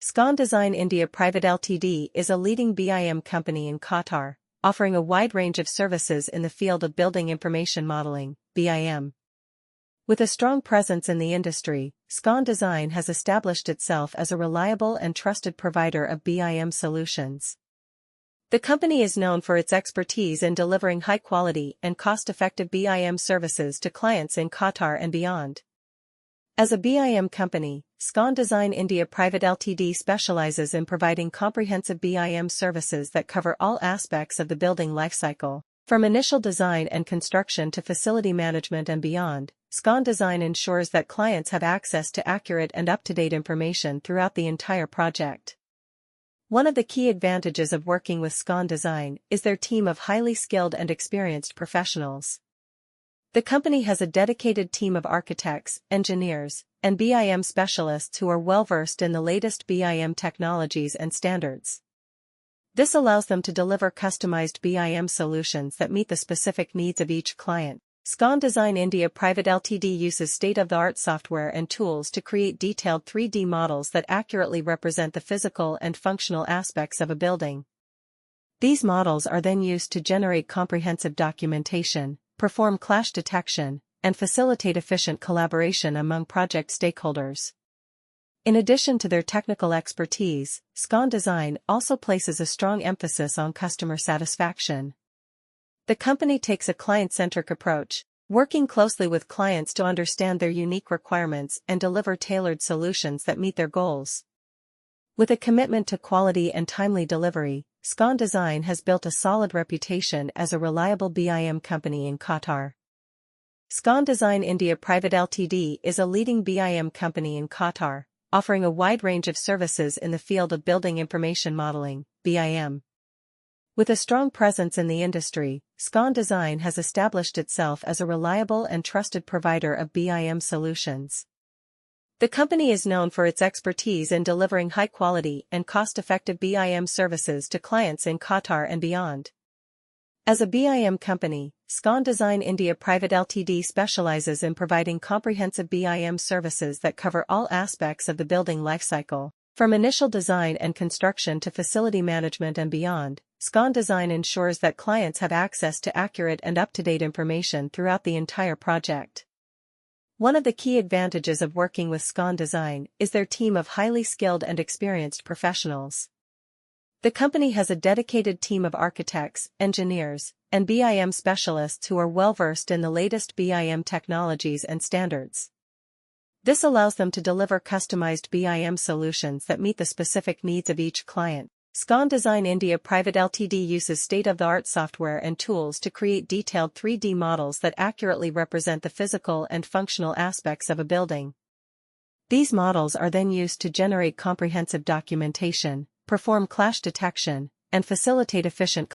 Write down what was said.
Scon Design India Private Ltd is a leading BIM company in Qatar, offering a wide range of services in the field of building information modeling, BIM. With a strong presence in the industry, Scon Design has established itself as a reliable and trusted provider of BIM solutions. The company is known for its expertise in delivering high-quality and cost-effective BIM services to clients in Qatar and beyond. As a BIM company, Scon Design India Private Ltd specializes in providing comprehensive BIM services that cover all aspects of the building lifecycle. From initial design and construction to facility management and beyond, Scon Design ensures that clients have access to accurate and up-to-date information throughout the entire project. One of the key advantages of working with Scon Design is their team of highly skilled and experienced professionals. The company has a dedicated team of architects, engineers, and BIM specialists who are well-versed in the latest BIM technologies and standards. This allows them to deliver customized BIM solutions that meet the specific needs of each client. Scon Design India Private Ltd uses state-of-the-art software and tools to create detailed 3D models that accurately represent the physical and functional aspects of a building. These models are then used to generate comprehensive documentation, perform clash detection, and facilitate efficient collaboration among project stakeholders. In addition to their technical expertise, Scon Design also places a strong emphasis on customer satisfaction. The company takes a client-centric approach, working closely with clients to understand their unique requirements and deliver tailored solutions that meet their goals. With a commitment to quality and timely delivery, Scon Design has built a solid reputation as a reliable BIM company in Qatar. Scon Design India Private Ltd is a leading BIM company in Qatar, offering a wide range of services in the field of building information modeling, BIM. With a strong presence in the industry, Scon Design has established itself as a reliable and trusted provider of BIM solutions. The company is known for its expertise in delivering high-quality and cost-effective BIM services to clients in Qatar and beyond. As a BIM company, Scon Design India Private Ltd specializes in providing comprehensive BIM services that cover all aspects of the building lifecycle. From initial design and construction to facility management and beyond, Scon Design ensures that clients have access to accurate and up-to-date information throughout the entire project. One of the key advantages of working with Scon Design is their team of highly skilled and experienced professionals. The company has a dedicated team of architects, engineers, and BIM specialists who are well-versed in the latest BIM technologies and standards. This allows them to deliver customized BIM solutions that meet the specific needs of each client. Scon Design India Private Ltd uses state-of-the-art software and tools to create detailed 3D models that accurately represent the physical and functional aspects of a building. These models are then used to generate comprehensive documentation, perform clash detection, and facilitate efficient